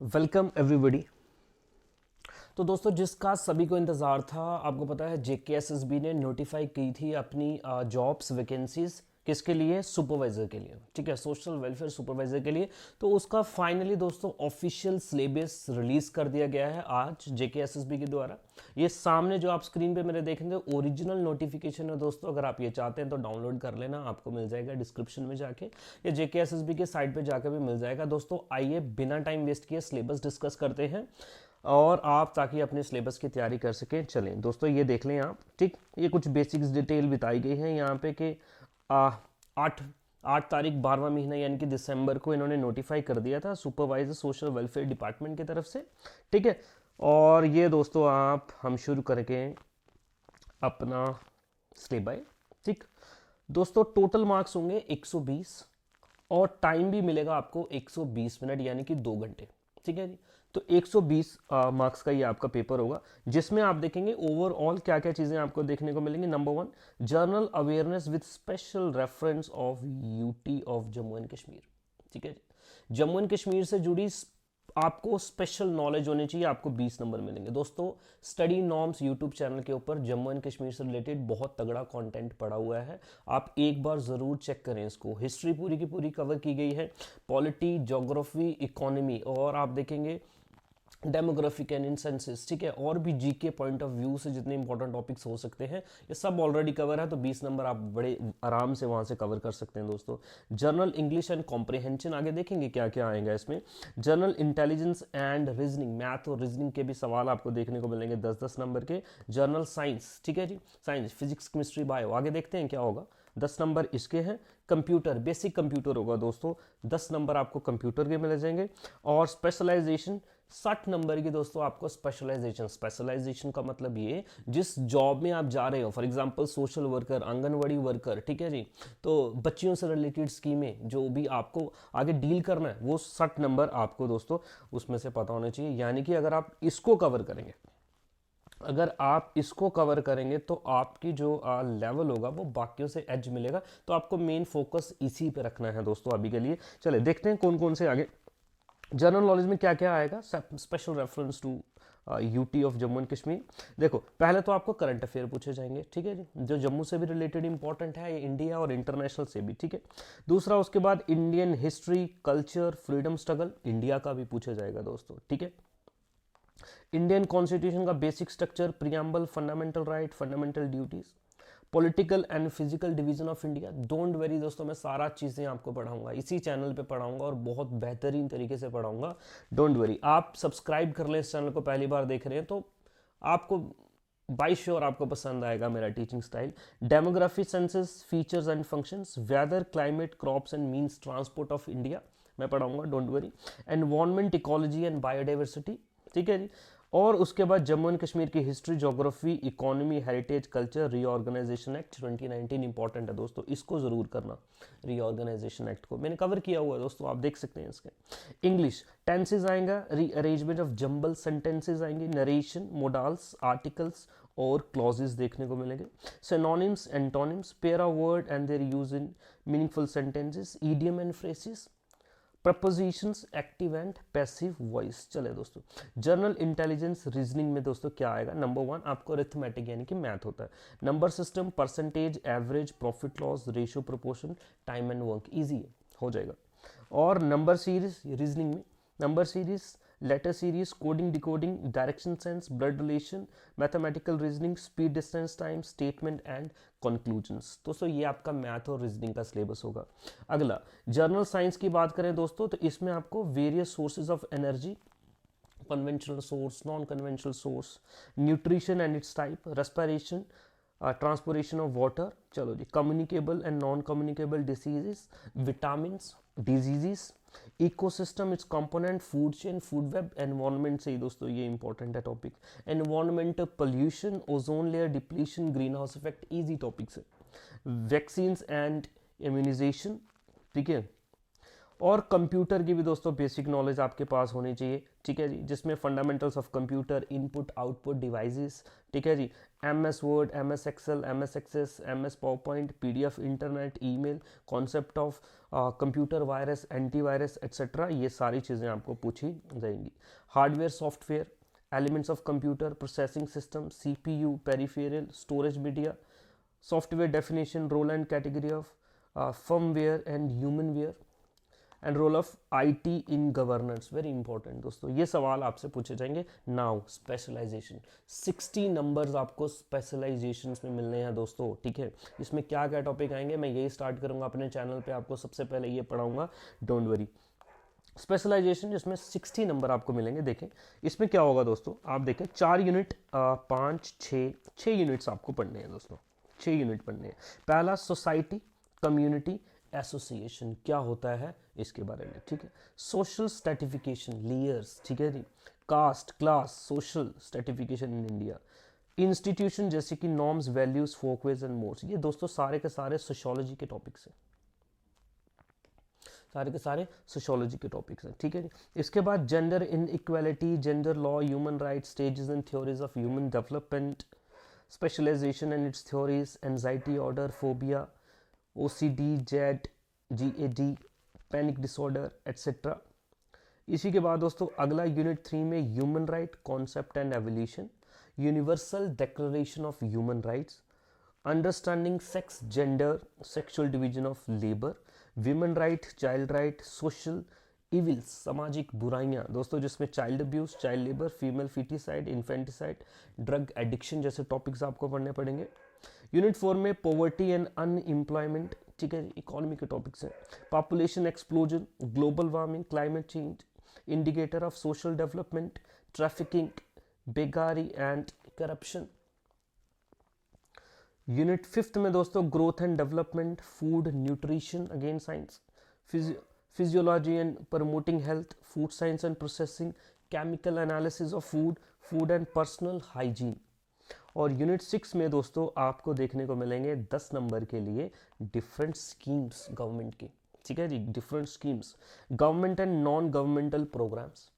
Welcome everybody. तो दोस्तों जिसका सभी को इंतज़ार था, आपको पता है जेकेएसएसबी ने नोटिफाई की थी अपनी जॉब्स वैकेंसीज किसके लिए, सुपरवाइजर के लिए, ठीक है, सोशल वेलफेयर सुपरवाइजर के लिए। तो उसका फाइनली दोस्तों ऑफिशियल सिलेबस रिलीज कर दिया गया है आज जेकेएसएसबी के द्वारा। ये सामने जो आप स्क्रीन पे मेरे देखेंगे ओरिजिनल नोटिफिकेशन है दोस्तों। अगर आप ये चाहते हैं तो डाउनलोड कर लेना, आपको मिल जाएगा डिस्क्रिप्शन में जाके, या जेकेएसएसबी के साइट पे जाकर भी मिल जाएगा। दोस्तों आइए बिना टाइम वेस्ट किए सिलेबस डिस्कस करते हैं और आप ताकि अपने सिलेबस की तैयारी कर सकें। चलें दोस्तों ये देख लें आप, ठीक, ये कुछ बेसिक्स डिटेल बताई गई हैं यहाँ पे कि आठ आठ तारीख 12वां महीना यानी कि दिसंबर को इन्होंने नोटिफाई कर दिया था सुपरवाइजर सोशल वेलफेयर डिपार्टमेंट की तरफ से, ठीक है। और ये दोस्तों आप हम शुरू करके अपना स्टेप बाय, ठीक। दोस्तों टोटल मार्क्स होंगे 120 और टाइम भी मिलेगा आपको 120 मिनट यानी कि 2 घंटे, ठीक है जी। तो 120 मार्क्स का ये आपका पेपर होगा, जिसमें आप देखेंगे ओवरऑल क्या क्या चीज़ें आपको देखने को मिलेंगी। Number 1, journal awareness with special reference of UT of Jammu and Kashmir, ठीक है जी। जम्मू एंड कश्मीर से जुड़ी आपको स्पेशल नॉलेज होनी चाहिए, आपको 20 नंबर मिलेंगे। दोस्तों स्टडी नॉर्म्स यूट्यूब चैनल के ऊपर जम्मू एंड कश्मीर से रिलेटेड बहुत तगड़ा कंटेंट पड़ा हुआ है, आप एक बार ज़रूर चेक करें इसको। हिस्ट्री पूरी की पूरी कवर की गई है, पॉलिटी, ज्योग्राफी, इकोनॉमी, और आप देखेंगे डेमोग्राफिक एंड इंसेंसिस, ठीक है, और भी जीके पॉइंट ऑफ व्यू से जितने इंपॉर्टेंट टॉपिक्स हो सकते हैं ये सब ऑलरेडी कवर है। तो 20 नंबर आप बड़े आराम से वहां से कवर कर सकते हैं दोस्तों। जर्नल इंग्लिश एंड कॉम्प्रिहेंशन आगे देखेंगे क्या क्या आएगा इसमें। Journal intelligence and reasoning, math और रीजनिंग के भी सवाल आपको देखने को मिलेंगे 10-10 नंबर के। जर्नल साइंस, ठीक है जी, साइंस, फिजिक्स, केमिस्ट्री, बायो, आगे देखते हैं क्या होगा। 10 नंबर इसके हैं। कंप्यूटर, बेसिक कंप्यूटर होगा दोस्तों, 10 नंबर आपको कंप्यूटर के मिल जाएंगे। और स्पेशलाइजेशन 60 नंबर की दोस्तों आपको स्पेशलाइजेशन। स्पेशलाइजेशन का मतलब ये जिस जॉब में आप जा रहे हो, for example social worker, anganwadi worker, ठीक है जी, तो बच्चियों से रिलेटेड स्कीमें जो भी आपको आगे डील करना है वो 60 नंबर आपको दोस्तों उसमें से पता होना चाहिए। यानी कि अगर आप इसको कवर करेंगे, अगर आप इसको कवर करेंगे तो आपकी जो लेवल होगा वो बाकियों से एज मिलेगा। तो आपको मेन फोकस इसी पे रखना है दोस्तों अभी के लिए। चले देखते हैं कौन कौन से आगे जनरल नॉलेज में क्या क्या आएगा। Special reference to UT of Jammu and Kashmir. देखो पहले तो आपको करंट अफेयर पूछे जाएंगे, ठीक है जी, जो जम्मू से भी रिलेटेड इंपॉर्टेंट है, ये इंडिया और इंटरनेशनल से भी, ठीक है। दूसरा उसके बाद Indian history, culture, freedom struggle, India का भी पूछा जाएगा दोस्तों, ठीक है। इंडियन कॉन्स्टिट्यूशन का basic structure, preamble, fundamental right, fundamental duties, political and physical division of India. Don't very दोस्तों, मैं सारा चीज़ें आपको पढ़ाऊंगा, इसी चैनल पे पढ़ाऊंगा और बहुत बेहतरीन तरीके से पढ़ाऊंगा। डोंट वेरी, आप सब्सक्राइब कर लें इस चैनल को, पहली बार देख रहे हैं तो आपको बाई श्योर आपको पसंद आएगा मेरा teaching style. Demography, census, features and functions, weather, climate, crops and means transport of India मैं पढ़ाऊंगा, don't worry. Environment, ecology and biodiversity, ठीक है जी। और उसके बाद जम्मू एंड कश्मीर की history, geography, economy, heritage, culture, reorganisation act 2019 important है दोस्तों, इसको जरूर करना। रीऑर्गेनाइजेशन एक्ट को मैंने कवर किया हुआ है दोस्तों, आप देख सकते हैं इसके। इंग्लिश टेंसेज आएगा, रीअरेंजमेंट ऑफ जंबल सेंटेंसेज आएंगे, नरेशन, मोडाल्स, आर्टिकल्स और क्लॉजेस देखने को मिलेंगे। Synonyms, antonyms, pair of word and their use in meaningful sentences, idiom and phrases, prepositions, active and passive voice. चले दोस्तों जनरल इंटेलिजेंस रीजनिंग में दोस्तों क्या आएगा। नंबर 1 आपको अरिथमेटिक यानी कि मैथ होता है। Number system, percentage, average, profit loss, ratio, proportion, time and work, easy है, हो जाएगा। और नंबर सीरीज रीजनिंग में, number series, letter series, coding, decoding, direction sense, blood relation, mathematical reasoning, speed, distance, time, statement and conclusions. दोस्तों ये आपका math और reasoning का सिलेबस होगा। अगला जर्नल साइंस की बात करें दोस्तों तो इसमें आपको various sources of energy, conventional source, non conventional source, nutrition and its type, respiration, transportation of water, चलो जी, communicable and non communicable diseases, vitamins, diseases, ecosystem, its component, food chain, food web, environment से ही दोस्तों ये important है topic. Environment, pollution, ozone layer depletion, green house effect, easy topics है। Vaccines and immunization, ठीक है। और कंप्यूटर की भी दोस्तों बेसिक नॉलेज आपके पास होनी चाहिए, ठीक है जी, जिसमें fundamentals of computer, input output devices, ठीक है जी, MS Word, MS Excel, MS Access, MS PowerPoint, PDF internet, email, concept of computer virus, antivirus etcetera, ये सारी चीज़ें आपको पूछी जाएंगी। Hardware, software, elements of computer, processing system, CPU, peripheral, storage media, software definition, role and category of firmware and human ware, and role of IT in governance, very important दोस्तों, ये सवाल आपसे पूछे जाएंगे। नाउ स्पेशलाइजेशन, 60 नंबर्स आपको specialisation में मिलने हैं दोस्तों, ठीक है। इसमें क्या क्या टॉपिक आएंगे मैं यही स्टार्ट करूंगा अपने चैनल पे, आपको सबसे पहले ये पढ़ाऊंगा, डोंट वरी। स्पेशलाइजेशन जिसमें 60 नंबर आपको मिलेंगे। देखें इसमें क्या होगा दोस्तों, आप देखें 4 यूनिट, 5 6 यूनिट्स आपको पढ़ने हैं दोस्तों, 6 यूनिट पढ़ने हैं। पहला सोसाइटी, कम्युनिटी, एसोसिएशन क्या होता है इसके बारे में, ठीक है। सोशल स्ट्रेटिफिकेशन, लेयर्स, ठीक है जी, caste, class, social stratification in India, institution जैसे कि norms, values, folkways and mores, ये दोस्तों सारे के सारे सोशियोलॉजी के टॉपिक्स हैं, सारे के सारे सोशियोलॉजी के टॉपिक्स हैं, ठीक है जी। इसके बाद gender inequality, gender law, human rights, stages and theories of human development, specialisation and its theories, anxiety order, phobia, OCD, Z, GAD, panic disorder etcetera. इसी के बाद दोस्तों अगला यूनिट 3 में human right, concept and evolution, universal declaration of human rights, understanding sex, gender, sexual division of labour, women right, child right, social evils, सामाजिक बुराइयां दोस्तों, जिसमें child abuse, child labour, female foeticide, infanticide, drug addiction जैसे topics आपको पढ़ने पड़ेंगे। Unit 4 में poverty and unemployment, ठीक है, इकोनॉमी के टॉपिक्स हैं। Population explosion, global warming, climate change, indicator of social development, trafficking, बेकारी एंड करप्शन। यूनिट 5 में दोस्तों growth and development, food, nutrition, again science, physiology and promoting health, food science and processing, chemical analysis of food, food and personal hygiene. और unit 6 में दोस्तों आपको देखने को मिलेंगे 10 नंबर के लिए डिफरेंट स्कीम्स गवर्नमेंट की, ठीक है जी, different schemes, government and non governmental programmes,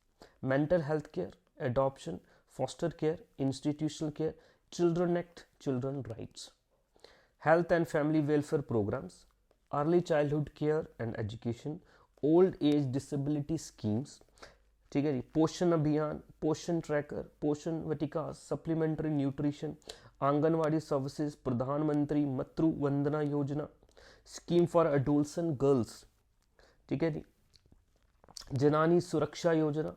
mental health care, adoption, foster care, institutional care, children act, children rights, health and family welfare programmes, early childhood care and education, old age disability schemes, ठीक है जी, पोषण अभियान, पोषण tracker, पोषण वटिका, supplementary nutrition, anganwadi services, प्रधानमंत्री मातृ Vandana Yojana, scheme for adolescent girls, ठीक है जी, जनानी सुरक्षा योजना,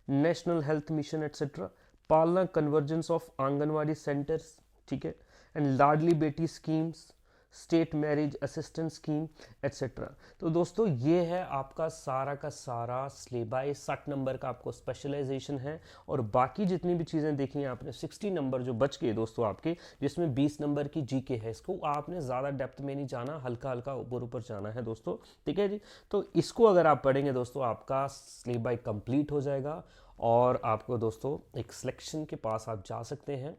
नेशनल हेल्थ मिशन एटसेट्रा, पालना कन्वर्जेंस ऑफ आंगनवाड़ी सेंटर्स, ठीक है, and Ladli Beti schemes, state marriage assistance scheme etcetera. तो दोस्तों ये है आपका सारा का सारा सिलेबस, 60 नंबर का आपको स्पेशलाइजेशन है, और बाकी जितनी भी चीज़ें देखी हैं आपने, 60 नंबर जो बच गए दोस्तों आपके, जिसमें 20 नंबर की GK है, इसको आपने ज़्यादा डेप्थ में नहीं जाना, हल्का हल्का ऊपर ऊपर जाना है दोस्तों, ठीक है जी। तो इसको अगर आप पढ़ेंगे दोस्तों आपका सिलेबस कंप्लीट हो जाएगा, और आपको दोस्तों एक सिलेक्शन के पास आप जा सकते हैं।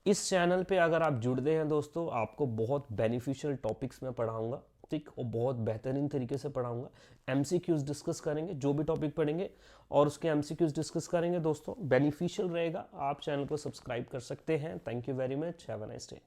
इस चैनल पे अगर आप जुड़ते हैं दोस्तों, आपको बहुत बेनिफिशियल टॉपिक्स में पढ़ाऊंगा, ठीक, और बहुत बेहतरीन तरीके से पढ़ाऊंगा। MCQs डिस्कस करेंगे, जो भी टॉपिक पढ़ेंगे और उसके MCQs डिस्कस करेंगे दोस्तों, बेनिफिशियल रहेगा। आप चैनल को सब्सक्राइब कर सकते हैं। Thank you very much, have a nice day.